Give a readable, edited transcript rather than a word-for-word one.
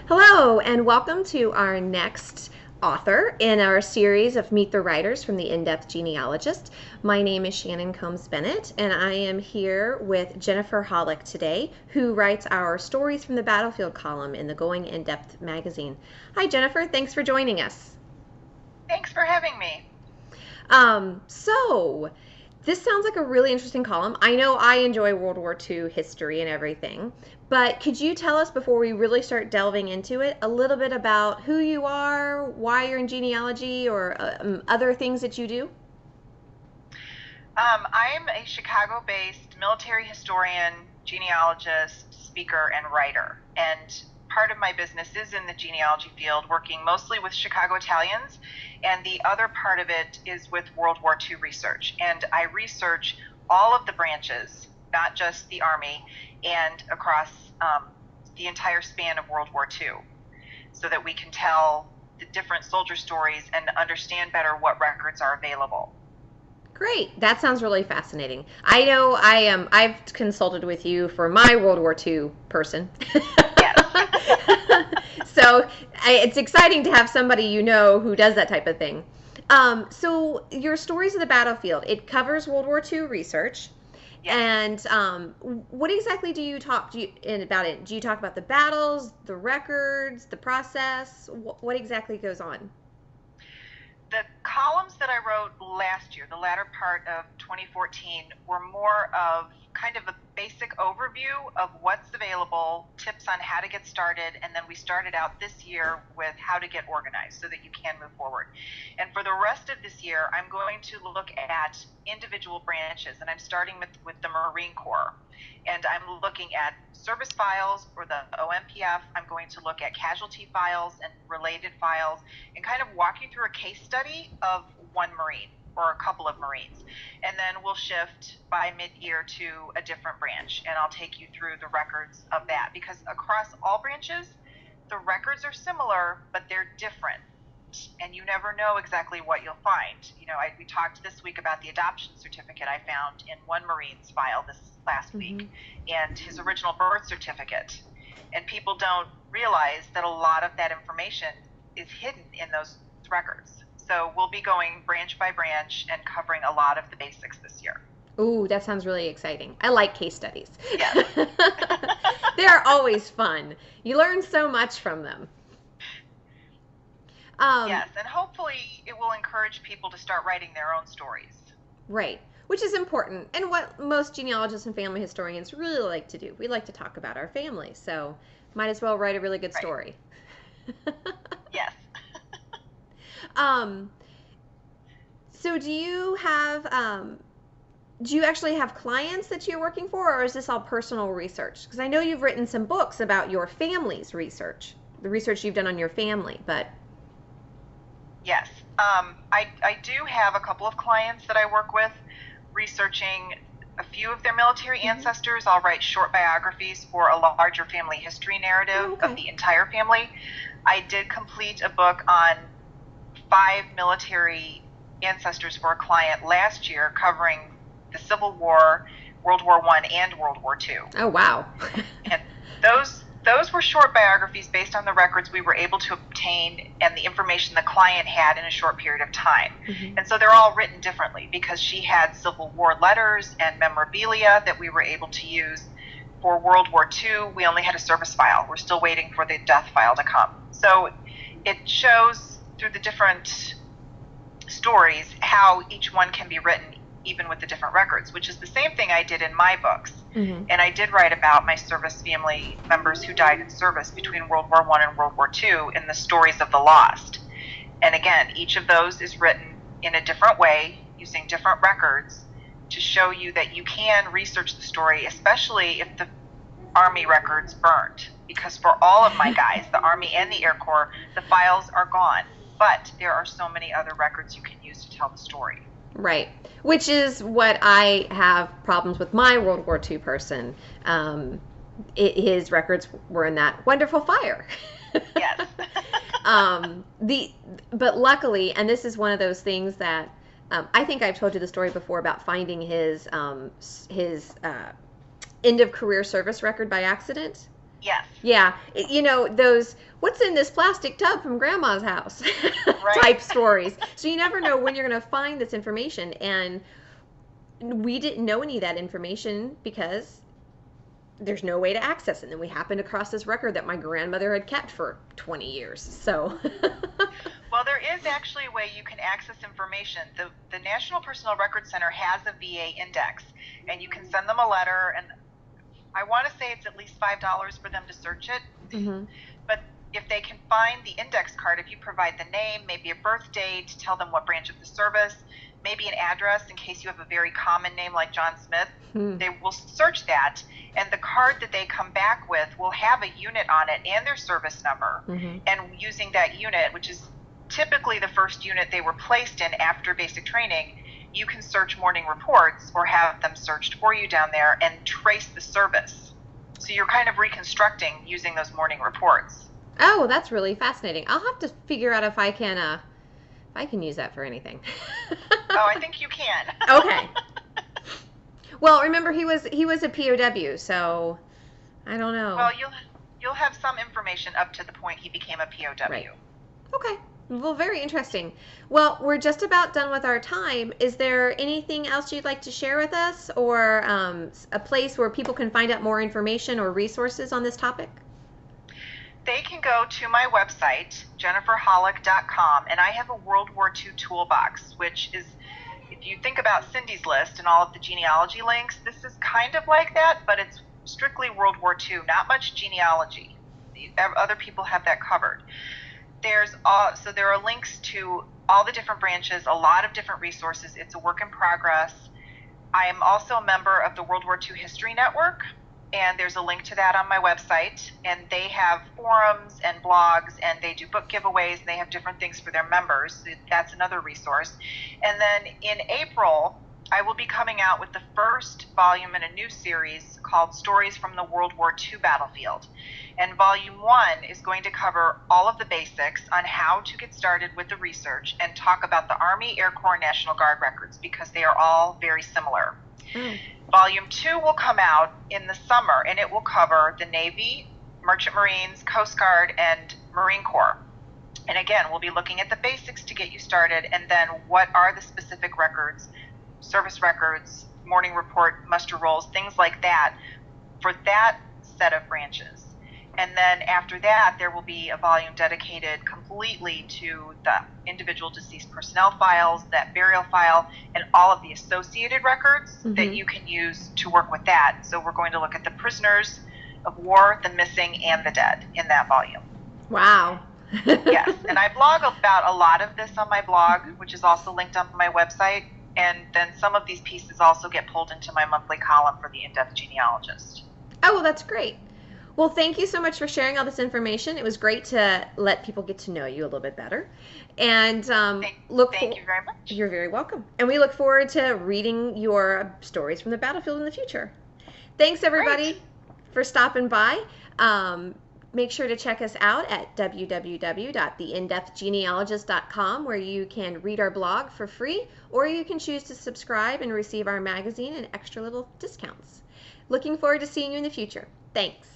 Hello, and welcome to our next author in our series of Meet the Writers from the In-Depth Genealogist. My name is Shannon Combs-Bennett, and I am here with Jennifer Holik today, who writes our Stories from the Battlefield column in the Going In-Depth magazine. Hi, Jennifer. Thanks for joining us. Thanks for having me. So this sounds like a really interesting column. I know I enjoy World War II history and everything, but could you tell us before we really start delving into it a little bit about who you are, why you're in genealogy, or other things that you do? I'm a Chicago-based military historian, genealogist, speaker, and writer. And part of my business is in the genealogy field, working mostly with Chicago Italians, and the other part of it is with World War II research. And I research all of the branches, not just the Army, and across the entire span of World War II, so that we can tell the different soldier stories and understand better what records are available. Great. That sounds really fascinating. I know I've consulted with you for my World War II person. Yes. So it's exciting to have somebody you know who does that type of thing. So your Stories of the Battlefield, it covers World War II research. Yes. And what exactly do you talk about it? Do you talk about the battles, the records, the process? What exactly goes on? The columns that I wrote last year, the latter part of 2014, were more of kind of a basic overview of what's available, tips on how to get started, and then we started out this year with how to get organized so that you can move forward. And for the rest of this year, I'm going to look at individual branches, and I'm starting with the Marine Corps. And I'm looking at service files for the OMPF. I'm going to look at casualty files and related files and kind of walk you through a case study of one Marine or a couple of Marines. And then we'll shift by mid-year to a different branch, and I'll take you through the records of that, because across all branches, the records are similar, but they're different. And you never know exactly what you'll find. We talked this week about the adoption certificate I found in one Marine's file this last Mm-hmm. week, and his original birth certificate. And people don't realize that a lot of that information is hidden in those records. So we'll be going branch by branch and covering a lot of the basics this year. Ooh, that sounds really exciting. I like case studies. Yes. They're always fun. You learn so much from them. Um, Yes, and hopefully it will encourage people to start writing their own stories. right, which is important, and what most genealogists and family historians really like to do. We like to talk about our family, so might as well write a really good Right. story. Yes. um, so do you actually have clients that you're working for, or is this all personal research? Because I know you've written some books about your family's research, the research you've done on your family, but Yes. I do have a couple of clients that I work with researching a few of their military Mhm. ancestors. I'll write short biographies for a larger family history Oh, narrative of okay. the entire family. I did complete a book on 5 military ancestors for a client last year, covering the Civil War, World War I, and World War II. Oh, wow. And those were short biographies based on the records we were able to obtain and the information the client had in a short period of time. Mhm. And so they're all written differently because she had Civil War letters and memorabilia that we were able to use. For World War II, we only had a service file. We're still waiting for the death file to come. So it shows through the different stories how each one can be written even with the different records, which is the same thing I did in my books. Mhm. And I did write about my service family members who died in service between World War I and World War II in the Stories of the Lost. And again, each of those is written in a different way using different records to show you that you can research the story, especially if the Army records burned. Because for all of my guys, the Army and the Air Corps, the files are gone. But there are so many other records you can use to tell the story. Right. Which is what I have problems with my World War II person. Um, his records were in that wonderful fire. Yes. The but luckily, and this is one of those things that I think I've told you the story before about finding his end of career service record by accident. Yes. Yeah, those what's in this plastic tub from grandma's house Right. type stories. So you never know when you're going to find this information. And we didn't know any of that information because there's no way to access it. And then we happened across this record that my grandmother had kept for 20 years. So, Well, there is actually a way you can access information. The National Personal Record Center has a VA index, and you can send them a letter, and I want to say it's at least $5 for them to search it. mm-hmm. But if they can find the index card, if you provide the name, maybe a birth date, tell them what branch of the service, maybe an address in case you have a very common name like John Smith, they will search that, and the card that they come back with will have a unit on it and their service number. And using that unit, which is typically the first unit they were placed in after basic training, you can search morning reports or have them searched for you down there and trace the service. So you're kind of reconstructing using those morning reports. Oh, that's really fascinating. I'll have to figure out if I can use that for anything. Oh, I think you can. Okay. Well, remember he was a POW, so I don't know. Well, you'll have some information up to the point he became a POW. Right. Okay. Well, very interesting. Well, we're just about done with our time. Is there anything else you'd like to share with us, or a place where people can find out more information or resources on this topic? They can go to my website, jenniferholik.com, and I have a World War II toolbox, which is, if you think about Cindy's list and all of the genealogy links, this is kind of like that, but it's strictly World War II, not much genealogy. Other people have that covered. So there are links to all the different branches, a lot of different resources. It's a work in progress. I am also a member of the World War II History Network, and there's a link to that on my website. And they have forums and blogs, and they do book giveaways, and they have different things for their members. That's another resource. And then in April, I will be coming out with the first volume in a new series called Stories from the World War II Battlefield. And volume 1 is going to cover all of the basics on how to get started with the research and talk about the Army, Air Corps, National Guard records, because they are all very similar. Volume 2 will come out in the summer, and it will cover the Navy, Merchant Marines, Coast Guard, and Marine Corps. And again, we'll be looking at the basics to get you started, and then what are the specific records, service records, morning report, muster rolls, things like that for that set of branches. And then after that, there will be a volume dedicated completely to the individual deceased personnel files, that burial file, and all of the associated records that you can use to work with that. So we're going to look at the prisoners of war, the missing, and the dead in that volume. Wow. Yes, and I blog about a lot of this on my blog, which is also linked on my website. And then some of these pieces also get pulled into my monthly column for the In-Depth Genealogist. Oh, well, that's great. Well, thank you so much for sharing all this information. It was great to let people get to know you a little bit better. And Thank you very much. You're very welcome. And we look forward to reading your stories from the battlefield in the future. Thanks, everybody, for stopping by. Make sure to check us out at www.theindepthgenealogist.com, where you can read our blog for free, or you can choose to subscribe and receive our magazine and extra little discounts. Looking forward to seeing you in the future. Thanks.